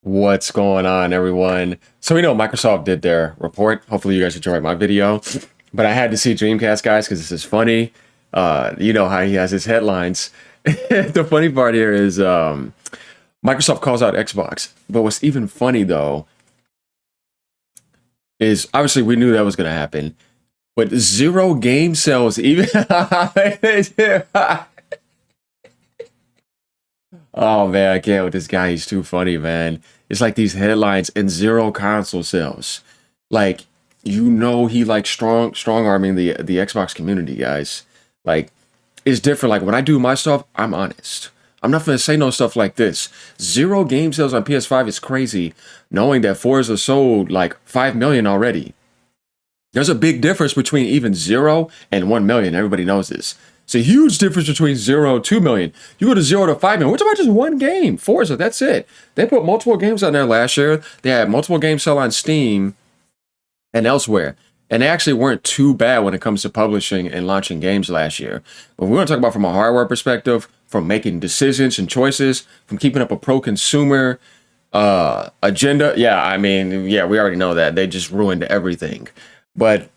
What's going on, everyone? So we know Microsoft did their report. Hopefully, you guys enjoyed my video. But I had to see Dreamcast, guys, because this is funny. You know how he has his headlines. The funny part here is Microsoft calls out Xbox. But what's even funny, though, is obviously we knew that was going to happen. But zero game sales, even. Oh man, I can't with this guy. He's too funny, man. It's like these headlines and zero console sales. Like, he like strong arming the Xbox community, guys. Like, it's different. Like when I do my stuff, I'm honest. I'm not gonna say no stuff like this. Zero game sales on PS5 is crazy, knowing that Forza sold like 5 million already. There's a big difference between even 0 and 1 million. Everybody knows this. It's a huge difference between 0 and 2 million. You go to 0 to 5 million. We're talking about just one game, Forza. That's it. They put multiple games on there last year. They had multiple games sell on Steam and elsewhere. And they actually weren't too bad when it comes to publishing and launching games last year. But we're going to talk about from a hardware perspective, from making decisions and choices, from keeping up a pro-consumer agenda. Yeah, we already know that. They just ruined everything. But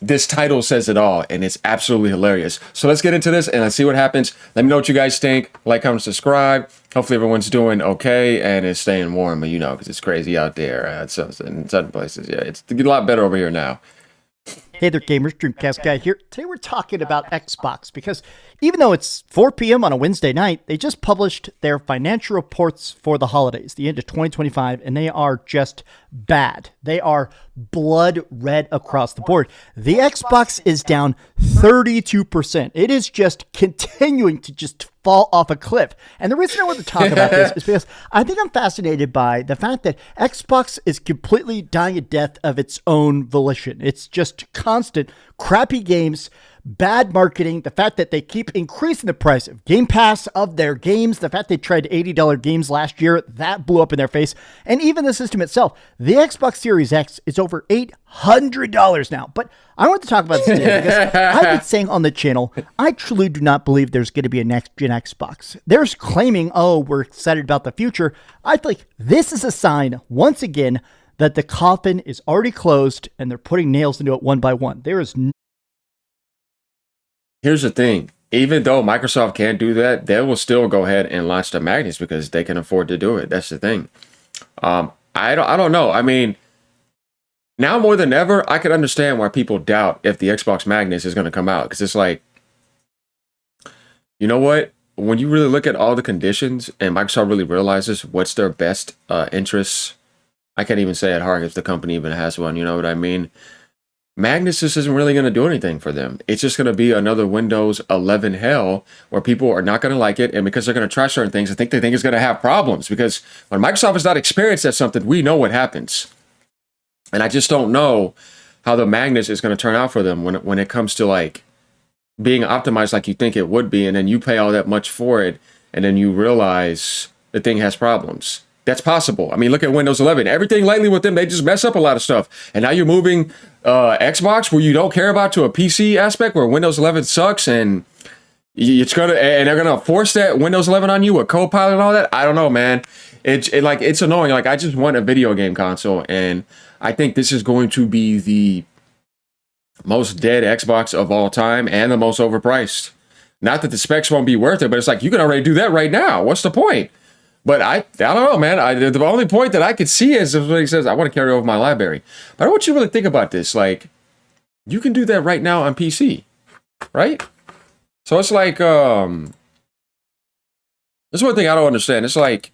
this title says it all, and it's absolutely hilarious. So let's get into this, and let's see what happens. Let me know what you guys think. Like, comment, subscribe. Hopefully everyone's doing okay and is staying warm, because it's crazy out there. In certain places, yeah. It's a lot better over here now. Hey there, gamers. Dreamcast Guy here. Today we're talking about Xbox because even though it's 4 p.m. on a Wednesday night, they just published their financial reports for the holidays, the end of 2025, and they are just bad. They are blood red across the board. The Xbox is down 32%. It is just continuing to just fall off a cliff. And the reason I want to talk about this is because I think I'm fascinated by the fact that Xbox is completely dying a death of its own volition. It's just constant crappy games, bad marketing, the fact that they keep increasing the price of Game Pass of their games, the fact they tried $80 games last year, that blew up in their face, and even the system itself. The Xbox Series X is over $800 now. But I want to talk about this today because I've been saying on the channel, I truly do not believe there's going to be a next-gen Xbox. There's claiming, oh, we're excited about the future. I feel like this is a sign, once again, that the coffin is already closed and they're putting nails into it one by one. Here's the thing. Even though Microsoft can't do that, they will still go ahead and launch the Magnus because they can afford to do it. That's the thing. I don't know. Now more than ever, I can understand why people doubt if the Xbox Magnus is going to come out. Because it's like, you know what? When you really look at all the conditions and Microsoft really realizes what's their best interests, I can't even say at heart if the company even has one, you know what I mean? Magnus just isn't really going to do anything for them. It's just going to be another Windows 11 hell where people are not going to like it. And because they're going to try certain things, they think it's going to have problems. Because when Microsoft is not experienced at something, we know what happens. And I just don't know how the Magnus is going to turn out for them when it comes to like being optimized like you think it would be. And then you pay all that much for it. And then you realize the thing has problems. That's possible. Look at Windows 11. Everything lately with them, they just mess up a lot of stuff. And now you're moving Xbox, where you don't care about, to a PC aspect where Windows 11 sucks, and they're gonna force that Windows 11 on you with Copilot and all that. I don't know, man. It's annoying. Like, I just want a video game console, and I think this is going to be the most dead Xbox of all time and the most overpriced. Not that the specs won't be worth it, but it's like you can already do that right now. What's the point? But I don't know, man. The only point that I could see is when he says, I want to carry over my library. But I want you to really think about this. Like, you can do that right now on PC, right? So it's like, this is one thing I don't understand. It's like,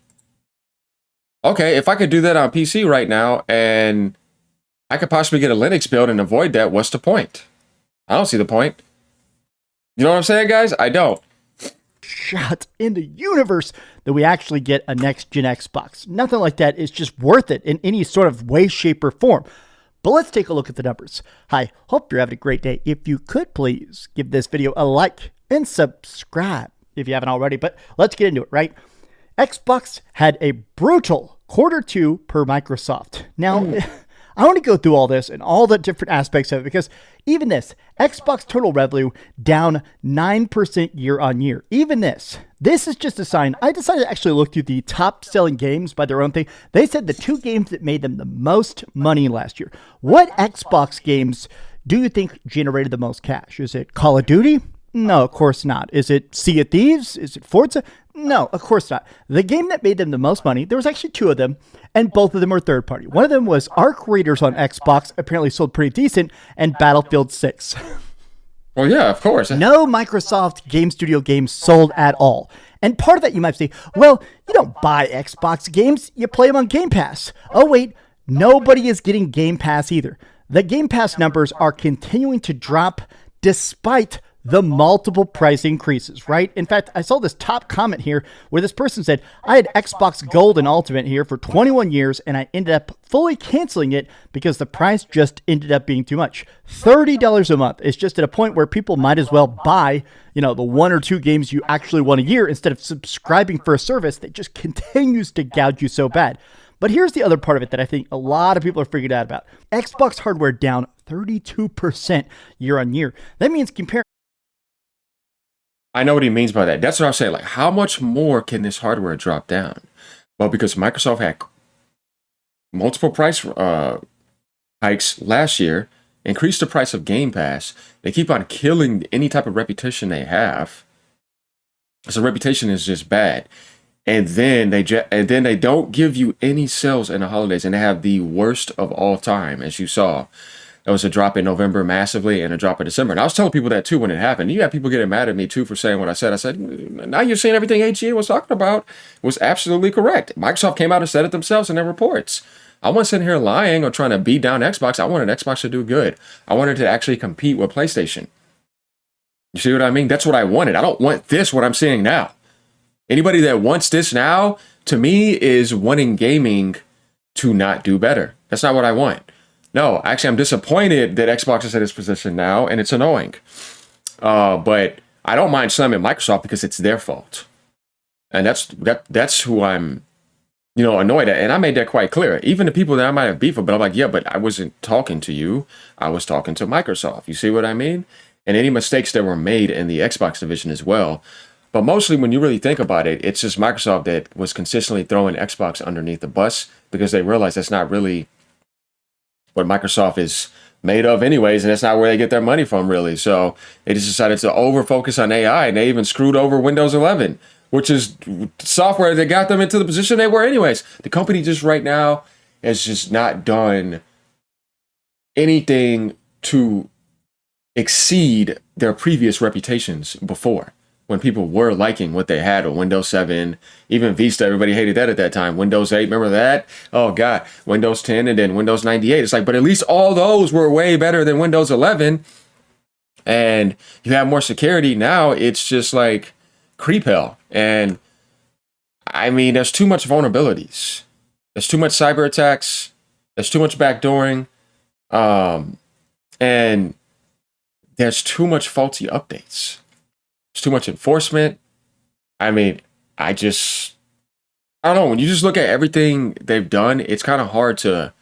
okay, if I could do that on PC right now and I could possibly get a Linux build and avoid that, what's the point? I don't see the point. You know what I'm saying, guys? I don't. Shot in the universe that we actually get a next-gen Xbox. Nothing like that is just worth it in any sort of way, shape, or form. But let's take a look at the numbers. Hi, hope you're having a great day. If you could please give this video a like and subscribe if you haven't already. But let's get into it, right? Xbox had a brutal Q2 per Microsoft. Now, I want to go through all this and all the different aspects of it because even this, Xbox total revenue down 9% year on year. Even this is just a sign. I decided to actually look through the top selling games by their own thing. They said the 2 games that made them the most money last year. What Xbox games do you think generated the most cash? Is it Call of Duty? No, of course not. Is it Sea of Thieves? Is it Forza? No, of course not. The game that made them the most money, there was actually 2 of them, and both of them were third party. One of them was Arc Raiders on Xbox, apparently sold pretty decent, and Battlefield 6. Well, yeah, of course. No Microsoft Game Studio games sold at all. And part of that you might say, well, you don't buy Xbox games, you play them on Game Pass. Oh wait, nobody is getting Game Pass either. The Game Pass numbers are continuing to drop despite the multiple price increases, right? In fact, I saw this top comment here where this person said, I had Xbox Gold and Ultimate here for 21 years and I ended up fully canceling it because the price just ended up being too much. $30 a month is just at a point where people might as well buy, the 1 or 2 games you actually want a year instead of subscribing for a service that just continues to gouge you so bad. But here's the other part of it that I think a lot of people are figured out about. Xbox hardware down 32% year on year. That means compare. I know what he means by that. That's what I'm saying. Like, how much more can this hardware drop down? Well, because Microsoft had multiple price hikes last year, increased the price of Game Pass. They keep on killing any type of reputation they have. So reputation is just bad. And then they don't give you any sales in the holidays, and they have the worst of all time, as you saw. There was a drop in November massively and a drop in December. And I was telling people that too when it happened. You had people getting mad at me too for saying what I said. I said, now you're saying everything HGA was talking about was absolutely correct. Microsoft came out and said it themselves in their reports. I wasn't sitting here lying or trying to beat down Xbox. I wanted Xbox to do good. I wanted to actually compete with PlayStation. You see what I mean? That's what I wanted. I don't want this, what I'm seeing now. Anybody that wants this now, to me, is wanting gaming to not do better. That's not what I want. No, actually, I'm disappointed that Xbox is at this position now, and it's annoying. But I don't mind slamming Microsoft because it's their fault, and that's who I'm, annoyed at. And I made that quite clear. Even the people that I might have beef with, but I'm like, yeah, but I wasn't talking to you. I was talking to Microsoft. You see what I mean? And any mistakes that were made in the Xbox division as well. But mostly, when you really think about it, it's just Microsoft that was consistently throwing Xbox underneath the bus because they realized that's not really what Microsoft is made of anyways, and that's not where they get their money from, really. So they just decided to over-focus on AI, and they even screwed over Windows 11, which is software that got them into the position they were anyways. The company just right now has just not done anything to exceed their previous reputations before, when people were liking what they had with Windows 7, even Vista, everybody hated that at that time. Windows 8, remember that? Oh, God. Windows 10 and then Windows 98. It's like, but at least all those were way better than Windows 11. And you have more security. Now it's just like creep hell. And I mean, there's too much vulnerabilities. There's too much cyber attacks. There's too much backdooring. And there's too much faulty updates. There's too much enforcement. I mean, I don't know. When you just look at everything they've done, it's kind of hard to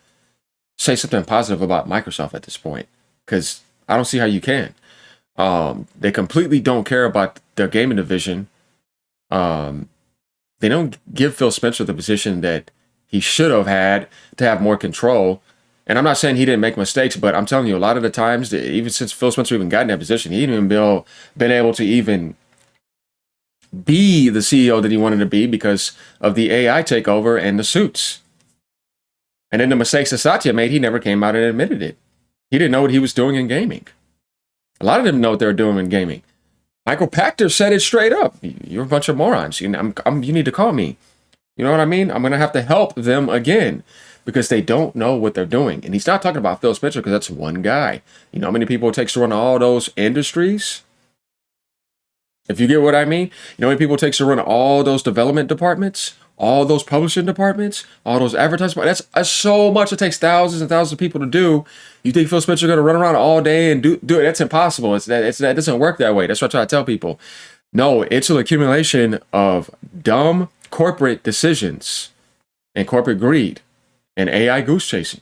say something positive about Microsoft at this point, because I don't see how you can. They completely don't care about their gaming division. They don't give Phil Spencer the position that he should have had to have more control. And I'm not saying he didn't make mistakes, but I'm telling you, a lot of the times, even since Phil Spencer even got in that position, he didn't even been able to even be the CEO that he wanted to be because of the AI takeover and the suits. And then the mistakes that Satya made, he never came out and admitted it. He didn't know what he was doing in gaming. A lot of them know what they're doing in gaming. Michael Pachter said it straight up. You're a bunch of morons. You need to call me. You know what I mean? I'm going to have to help them again, because they don't know what they're doing. And he's not talking about Phil Spencer, because that's one guy. You know how many people it takes to run all those industries? If you get what I mean? You know how many people it takes to run all those development departments? All those publishing departments? All those advertising? That's so much. It takes thousands and thousands of people to do. You think Phil Spencer is going to run around all day and do it? That's impossible. That doesn't work that way. That's what I try to tell people. No, it's an accumulation of dumb corporate decisions and corporate greed and AI goose chasing.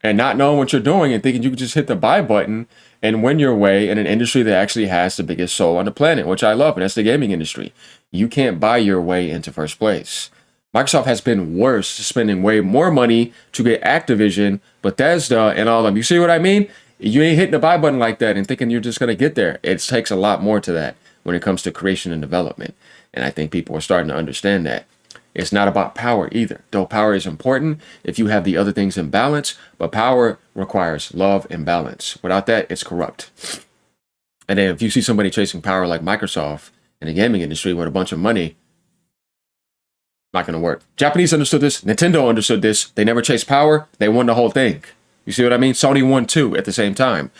and not knowing what you're doing and thinking you can just hit the buy button and win your way in an industry that actually has the biggest soul on the planet, which I love, and that's the gaming industry. You can't buy your way into first place. Microsoft has been worse, spending way more money to get Activision, Bethesda, and all of them. You see what I mean? You ain't hitting the buy button like that and thinking you're just going to get there. It takes a lot more to that when it comes to creation and development. And I think people are starting to understand that. It's not about power either, though power is important if you have the other things in balance, but power requires love and balance. Without that, it's corrupt. And then if you see somebody chasing power like Microsoft in the gaming industry with a bunch of money, not going to work. Japanese understood this. Nintendo understood this. They never chased power. They won the whole thing. You see what I mean? Sony won too at the same time.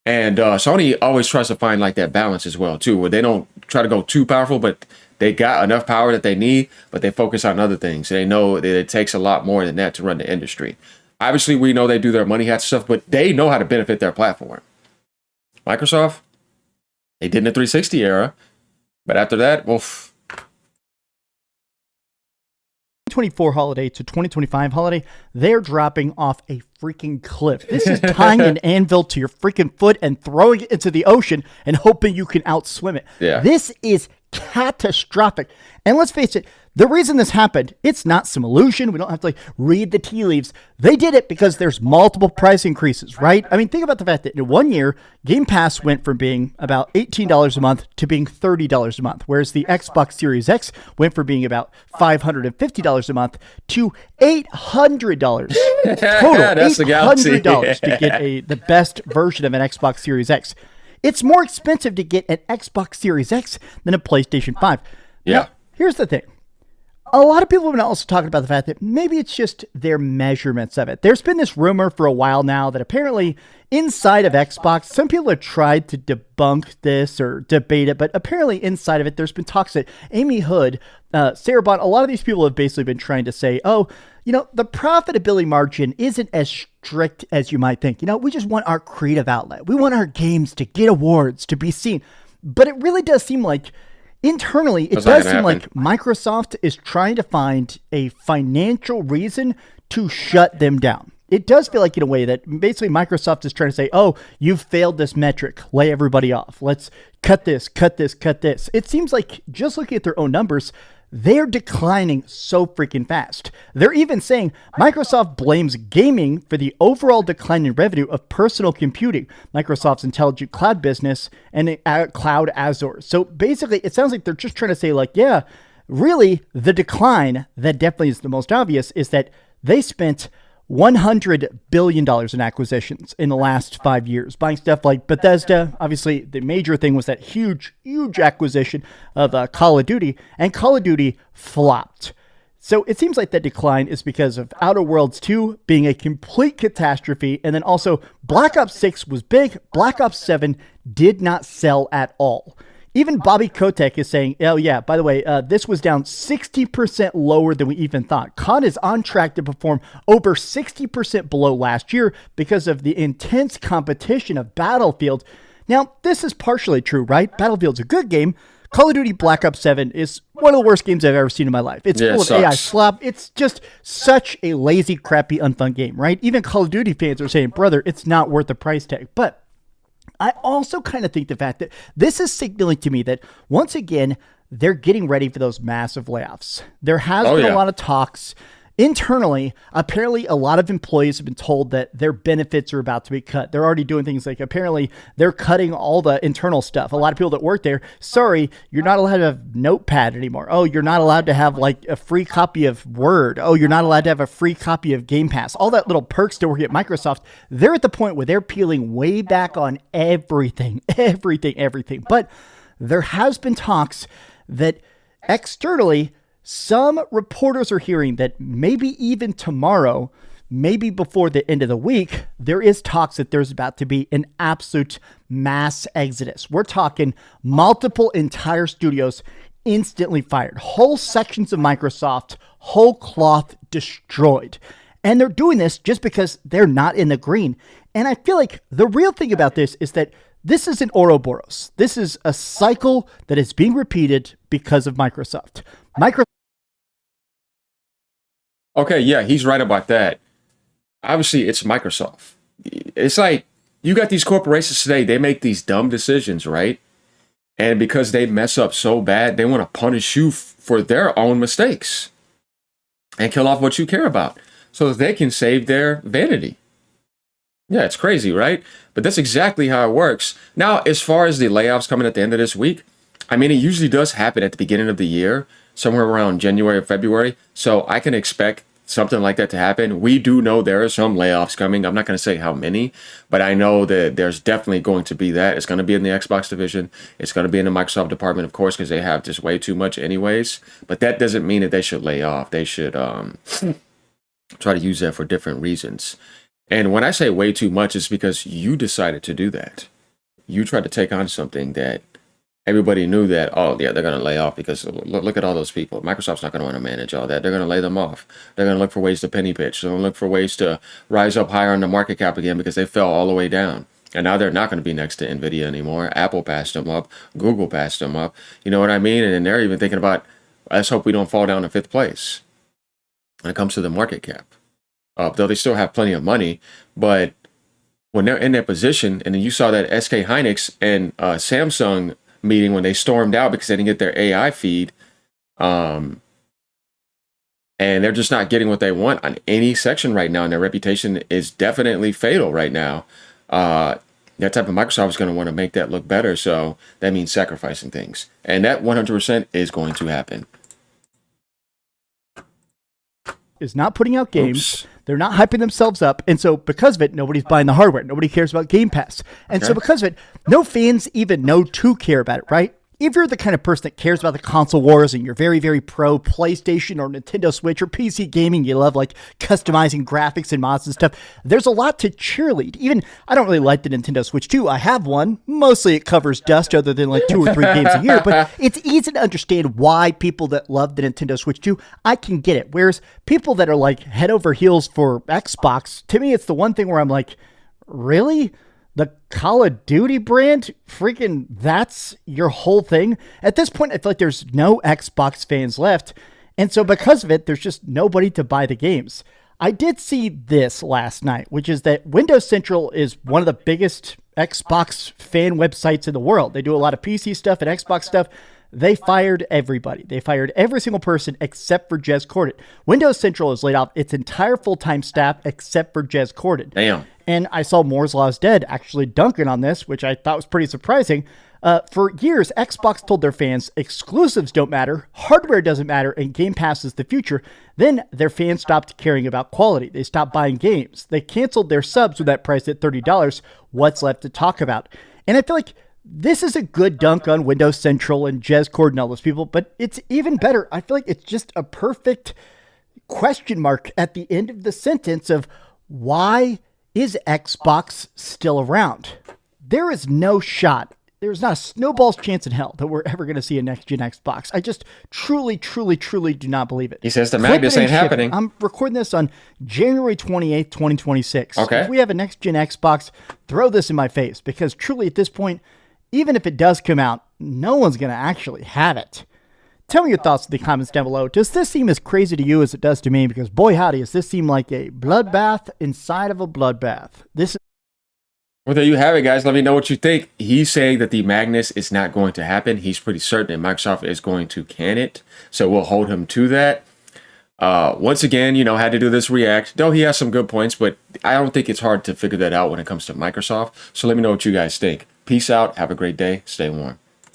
And Sony always tries to find like that balance as well too, where they don't try to go too powerful, but they got enough power that they need, but they focus on other things. They know that it takes a lot more than that to run the industry. Obviously, we know they do their money hat stuff, but they know how to benefit their platform. Microsoft, they did in the 360 era, but after that, oof. 2024 holiday to 2025 holiday, they're dropping off a freaking cliff. This is tying an anvil to your freaking foot and throwing it into the ocean and hoping you can outswim it. Yeah. This is catastrophic. And let's face it, the reason this happened, it's not some illusion. We don't have to read the tea leaves. They did it because there's multiple price increases, right? I mean, think about the fact that in 1 year, Game Pass went from being about $18 a month to being $30 a month, whereas the Xbox Series X went from being about $550 a month to $800 total. That's $800 to get the best version of an Xbox Series X. It's more expensive to get an Xbox Series X than a PlayStation 5. Yeah. Now, here's the thing. A lot of people have been also talking about the fact that maybe it's just their measurements of it. There's been this rumor for a while now that apparently inside of Xbox, some people have tried to debunk this or debate it, but apparently inside of it, there's been talks that Amy Hood, Sarah Bond, a lot of these people have basically been trying to say, oh, the profitability margin isn't as strict as you might think. We just want our creative outlet. We want our games to get awards, to be seen. But it really does seem like internally, it does seem like Microsoft is trying to find a financial reason to shut them down. It does feel like in a way that basically Microsoft is trying to say, oh, you've failed this metric. Lay everybody off. Let's cut this, cut this, cut this. It seems like just looking at their own numbers, they're declining so freaking fast. They're even saying Microsoft blames gaming for the overall decline in revenue of personal computing, Microsoft's intelligent cloud business, and cloud Azure. So basically, it sounds like they're just trying to say yeah, really the decline that definitely is the most obvious is that they spent $100 billion in acquisitions in the last 5 years, buying stuff like Bethesda. Obviously, the major thing was that huge acquisition of Call of Duty, and Call of Duty flopped. So it seems like that decline is because of Outer Worlds 2 being a complete catastrophe, and then also Black Ops 6 was big, Black Ops 7 did not sell at all. Even Bobby Kotick is saying, oh yeah, by the way, this was down 60% lower than we even thought. COD is on track to perform over 60% below last year because of the intense competition of Battlefield. Now, this is partially true, right? Battlefield's a good game. Call of Duty Black Ops 7 is one of the worst games I've ever seen in my life. It's full of AI slop. It's just such a lazy, crappy, unfun game, right? Even Call of Duty fans are saying, brother, it's not worth the price tag. But I also kind of think the fact that this is signaling to me that once again, they're getting ready for those massive layoffs. There has been a lot of talks internally. Apparently, a lot of employees have been told that their benefits are about to be cut. They're already doing things like apparently they're cutting all the internal stuff. A lot of people that work there, sorry, you're not allowed to have Notepad anymore. Oh, you're not allowed to have a free copy of Word. Oh, you're not allowed to have a free copy of Game Pass. All that little perks to work at Microsoft. They're at the point where they're peeling way back on everything. But there has been talks that externally, some reporters are hearing that maybe even tomorrow, maybe before the end of the week, there is talks that there's about to be an absolute mass exodus. We're talking multiple entire studios instantly fired, whole sections of Microsoft, whole cloth destroyed. And they're doing this just because they're not in the green. And I feel like the real thing about this is that this is an Ouroboros. This is a cycle that is being repeated because of Microsoft. Okay, yeah, he's right about that. obviously it's Microsoft. It's like you got these corporations today, they make these dumb decisions, right? And because they mess up so bad, they want to punish you for their own mistakes and kill off what you care about so that they can save their vanity. Yeah, it's crazy, right? But that's exactly how it works. Now, as far as the layoffs coming at the end of this week, I mean, it usually does happen at the beginning of the year, somewhere around January or February. So I can expect something like that to happen. We do know there are some layoffs coming. I'm not going to say how many, but I know that there's definitely going to be that. It's going to be in the Xbox division. It's going to be in the Microsoft department, of course, because they have just way too much anyways. But that doesn't mean that they should lay off. They should try to use that for different reasons. And when I say way too much, it's because you decided to do that. You tried to take on something that everybody knew that, oh, yeah, they're going to lay off because look at all those people. Microsoft's not going to want to manage all that. They're going to lay them off. They're going to look for ways to penny pitch. They're going to look for ways to rise up higher on the market cap again because they fell all the way down. And now they're not going to be next to NVIDIA anymore. Apple passed them up. Google passed them up. You know what I mean? And then they're even thinking about, let's hope we don't fall down to 5th place when it comes to the market cap. Though they still have plenty of money, but when they're in that position, and then you saw that SK Hynix and Samsung meeting when they stormed out because they didn't get their AI feed, and they're just not getting what they want on any section right now, and their reputation is definitely fatal right now. That type of Microsoft is going to want to make that look better, so that means sacrificing things, and that 100% is going to happen. Is not putting out games. Oops. They're not hyping themselves up. And so because of it, nobody's buying the hardware. Nobody cares about Game Pass. And so because of it, no fans even know to care about it, right? If you're the kind of person that cares about the console wars and you're very, very pro PlayStation or Nintendo Switch or PC gaming, you love like customizing graphics and mods and stuff, there's a lot to cheerlead. Even, I don't really like the Nintendo Switch 2. I have one. Mostly it covers dust other than like 2 or 3 games a year, but it's easy to understand why people that love the Nintendo Switch 2, I can get it. Whereas people that are like head over heels for Xbox, to me, it's the one thing where I'm like, really? The Call of Duty brand? Freaking, that's your whole thing? At this point, I feel like there's no Xbox fans left. And so because of it, there's just nobody to buy the games. I did see this last night, which is that Windows Central is one of the biggest Xbox fan websites in the world. They do a lot of PC stuff and Xbox stuff. They fired everybody. They fired every single person except for Jez Corden. Windows Central has laid off its entire full-time staff except for Jez Corden. Damn. And I saw Moore's Law is Dead actually dunking on this, which I thought was pretty surprising. For years, Xbox told their fans exclusives don't matter, hardware doesn't matter, and Game Pass is the future. Then their fans stopped caring about quality. They stopped buying games. They canceled their subs with that price at $30. What's left to talk about? And I feel like this is a good dunk on Windows Central and Jez Corden and all those people, but it's even better. I feel like it's just a perfect question mark at the end of the sentence of why is Xbox still around? There is no shot. There's not a snowball's chance in hell that we're ever going to see a next-gen Xbox. I just truly, truly, truly do not believe it. He says the Magnus ain't happening. I'm recording this on January 28th, 2026. Okay. If we have a next-gen Xbox, throw this in my face because truly at this point, even if it does come out, no one's going to actually have it. Tell me your thoughts in the comments down below. Does this seem as crazy to you as it does to me? Because boy howdy, does this seem like a bloodbath inside of a bloodbath. Well, there you have it, guys. Let me know what you think. He's saying that the Magnus is not going to happen. He's pretty certain that Microsoft is going to can it. So we'll hold him to that. Once again, had to do this react. Though he has some good points, but I don't think it's hard to figure that out when it comes to Microsoft. So let me know what you guys think. Peace out. Have a great day. Stay warm.